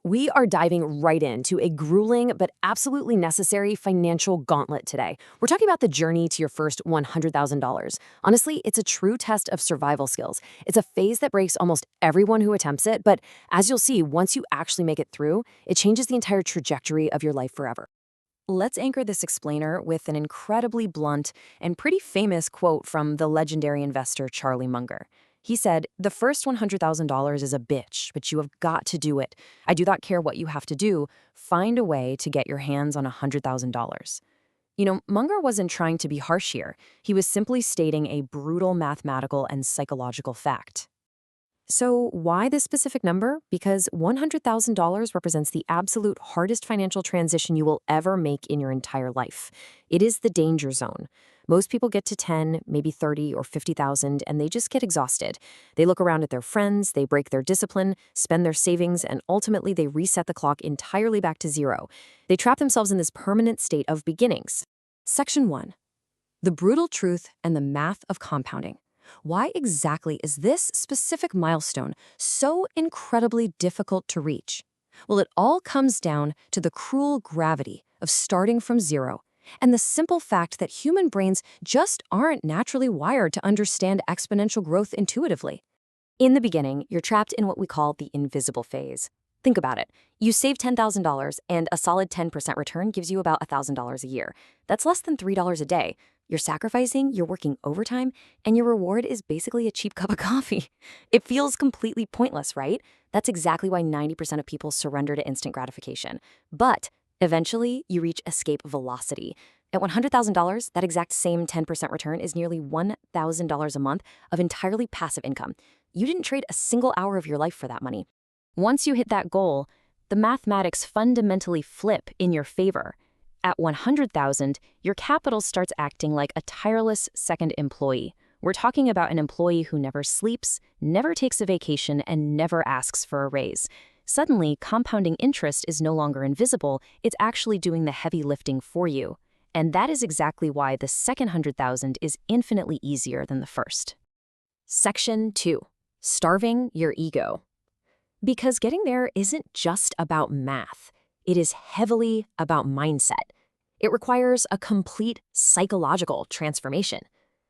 We are diving right into a grueling but absolutely necessary financial gauntlet today. We're talking about the journey to your first $100,000. Honestly, it's a true test of survival skills. It's a phase that breaks almost everyone who attempts it, but as you'll see, once you actually make it through, it changes the entire trajectory of your life forever. Let's anchor this explainer with an incredibly blunt and pretty famous quote from the legendary investor Charlie Munger. He said, "The first $100,000 is a bitch, but you have got to do it. I do not care what you have to do. Find a way to get your hands on $100,000." Munger wasn't trying to be harsh here. He was simply stating a brutal mathematical and psychological fact. So why this specific number? Because $100,000 represents the absolute hardest financial transition you will ever make in your entire life. It is the danger zone. Most people get to 10, maybe 30 or 50,000 and they just get exhausted. They look around at their friends, they break their discipline, spend their savings, and ultimately they reset the clock entirely back to zero. They trap themselves in this permanent state of beginnings. Section 1. The brutal truth and the math of compounding. Why exactly is this specific milestone so incredibly difficult to reach? Well, it all comes down to the cruel gravity of starting from zero and the simple fact that human brains just aren't naturally wired to understand exponential growth intuitively. In the beginning, you're trapped in what we call the invisible phase. Think about it. You save $10,000 and a solid 10% return gives you about $1,000 a year. That's less than $3 a day. You're sacrificing, you're working overtime, and your reward is basically a cheap cup of coffee. It feels completely pointless, right? That's exactly why 90% of people surrender to instant gratification. But eventually, you reach escape velocity. At $100,000, that exact same 10% return is nearly $1,000 a month of entirely passive income. You didn't trade a single hour of your life for that money. Once you hit that goal, the mathematics fundamentally flip in your favor. At 100,000, your capital starts acting like a tireless second employee. We're talking about an employee who never sleeps, never takes a vacation, and never asks for a raise. Suddenly, compounding interest is no longer invisible, it's actually doing the heavy lifting for you. And that is exactly why the second 100,000 is infinitely easier than the first. Section 2. Starving your ego. Because getting there isn't just about math. It is heavily about mindset. It requires a complete psychological transformation.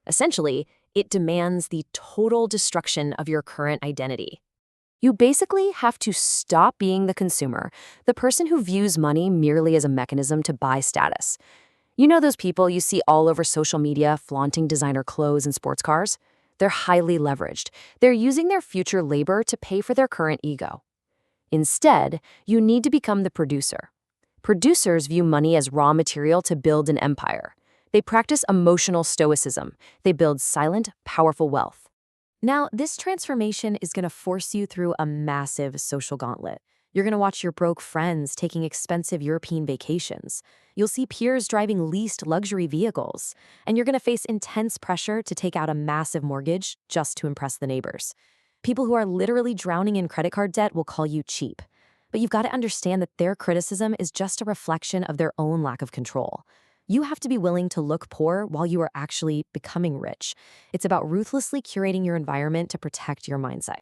Essentially, it demands the total destruction of your current identity. You basically have to stop being the consumer, the person who views money merely as a mechanism to buy status. You know those people you see all over social media flaunting designer clothes and sports cars? They're highly leveraged. They're using their future labor to pay for their current ego. Instead, you need to become the producer. Producers view money as raw material to build an empire. They practice emotional stoicism. They build silent, powerful wealth. Now, this transformation is going to force you through a massive social gauntlet. You're going to watch your broke friends taking expensive European vacations. You'll see peers driving leased luxury vehicles. And you're going to face intense pressure to take out a massive mortgage just to impress the neighbors. People who are literally drowning in credit card debt will call you cheap. But you've got to understand that their criticism is just a reflection of their own lack of control. You have to be willing to look poor while you are actually becoming rich. It's about ruthlessly curating your environment to protect your mindset.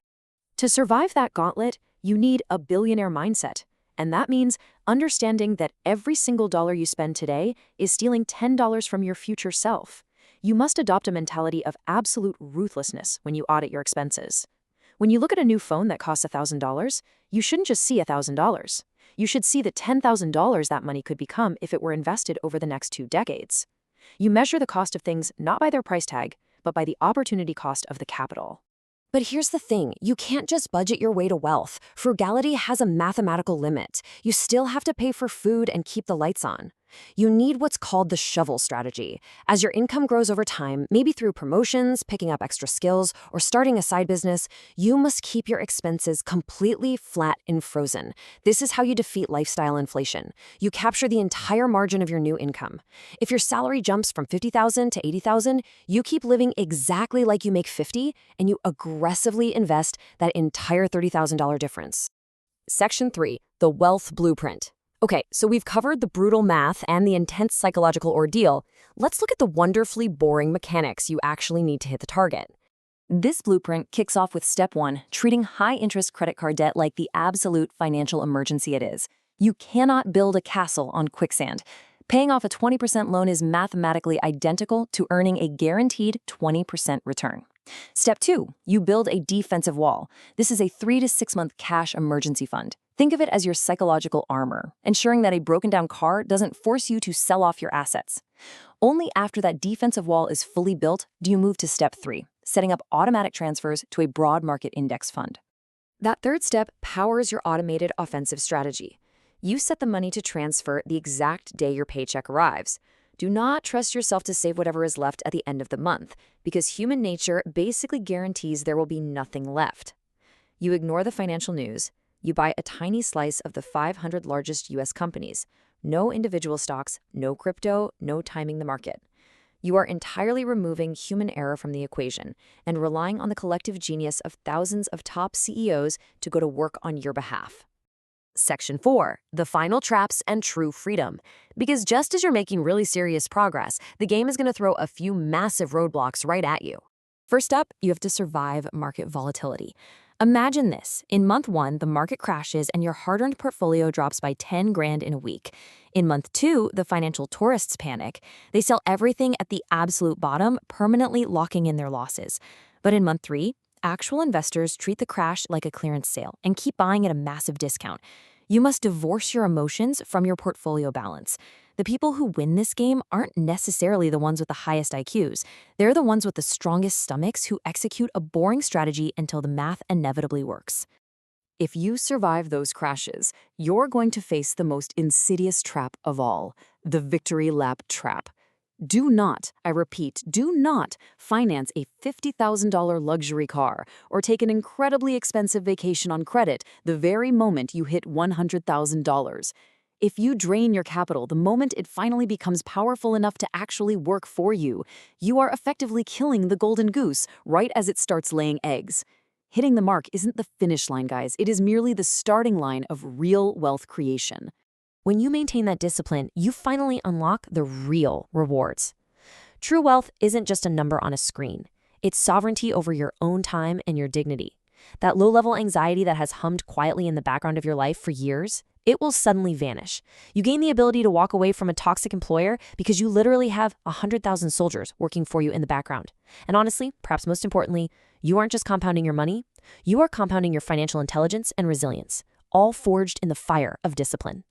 To survive that gauntlet, you need a billionaire mindset. And that means understanding that every single dollar you spend today is stealing $10 from your future self. You must adopt a mentality of absolute ruthlessness when you audit your expenses. When you look at a new phone that costs $1,000, you shouldn't just see $1,000. You should see the $10,000 that money could become if it were invested over the next 2 decades. You measure the cost of things not by their price tag, but by the opportunity cost of the capital. But here's the thing, you can't just budget your way to wealth. Frugality has a mathematical limit. You still have to pay for food and keep the lights on. You need what's called the shovel strategy. As your income grows over time, maybe through promotions, picking up extra skills, or starting a side business, you must keep your expenses completely flat and frozen. This is how you defeat lifestyle inflation. You capture the entire margin of your new income. If your salary jumps from $50,000 to $80,000, you keep living exactly like you make $50,000, and you aggressively invest that entire $30,000 difference. Section 3. The Wealth Blueprint. Okay, so we've covered the brutal math and the intense psychological ordeal. Let's look at the wonderfully boring mechanics you actually need to hit the target. This blueprint kicks off with step 1, treating high-interest credit card debt like the absolute financial emergency it is. You cannot build a castle on quicksand. Paying off a 20% loan is mathematically identical to earning a guaranteed 20% return. Step 2, you build a defensive wall. This is a 3 to 6 month cash emergency fund. Think of it as your psychological armor, ensuring that a broken down car doesn't force you to sell off your assets. Only after that defensive wall is fully built do you move to step 3, setting up automatic transfers to a broad market index fund. That third step powers your automated offensive strategy. You set the money to transfer the exact day your paycheck arrives. Do not trust yourself to save whatever is left at the end of the month, because human nature basically guarantees there will be nothing left. You ignore the financial news. You buy a tiny slice of the 500 largest U.S. companies. No individual stocks, no crypto, no timing the market. You are entirely removing human error from the equation and relying on the collective genius of thousands of top CEOs to go to work on your behalf. Section 4, the final traps and true freedom. Because just as you're making really serious progress, the game is going to throw a few massive roadblocks right at you. First up, you have to survive market volatility. Imagine this. In month 1, the market crashes and your hard-earned portfolio drops by 10 grand in a week. In month 2, the financial tourists panic. They sell everything at the absolute bottom, permanently locking in their losses. But in month 3, actual investors treat the crash like a clearance sale and keep buying at a massive discount. You must divorce your emotions from your portfolio balance. The people who win this game aren't necessarily the ones with the highest IQs. They're the ones with the strongest stomachs who execute a boring strategy until the math inevitably works. If you survive those crashes, you're going to face the most insidious trap of all, the victory lap trap. Do not, I repeat, do not finance a $50,000 luxury car or take an incredibly expensive vacation on credit the very moment you hit $100,000. If you drain your capital the moment it finally becomes powerful enough to actually work for you, you are effectively killing the golden goose right as it starts laying eggs. Hitting the mark isn't the finish line, guys. It is merely the starting line of real wealth creation. When you maintain that discipline, you finally unlock the real rewards. True wealth isn't just a number on a screen. It's sovereignty over your own time and your dignity. That low-level anxiety that has hummed quietly in the background of your life for years, it will suddenly vanish. You gain the ability to walk away from a toxic employer because you literally have 100,000 soldiers working for you in the background. And honestly, perhaps most importantly, you aren't just compounding your money, you are compounding your financial intelligence and resilience, all forged in the fire of discipline.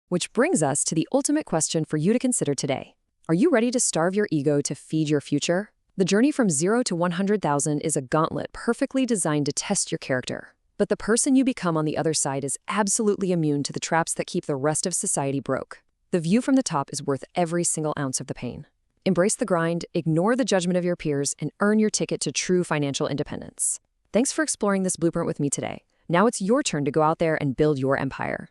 Which brings us to the ultimate question for you to consider today. Are you ready to starve your ego to feed your future? The journey from 0 to 100,000 is a gauntlet perfectly designed to test your character. But the person you become on the other side is absolutely immune to the traps that keep the rest of society broke. The view from the top is worth every single ounce of the pain. Embrace the grind, ignore the judgment of your peers, and earn your ticket to true financial independence. Thanks for exploring this blueprint with me today. Now it's your turn to go out there and build your empire.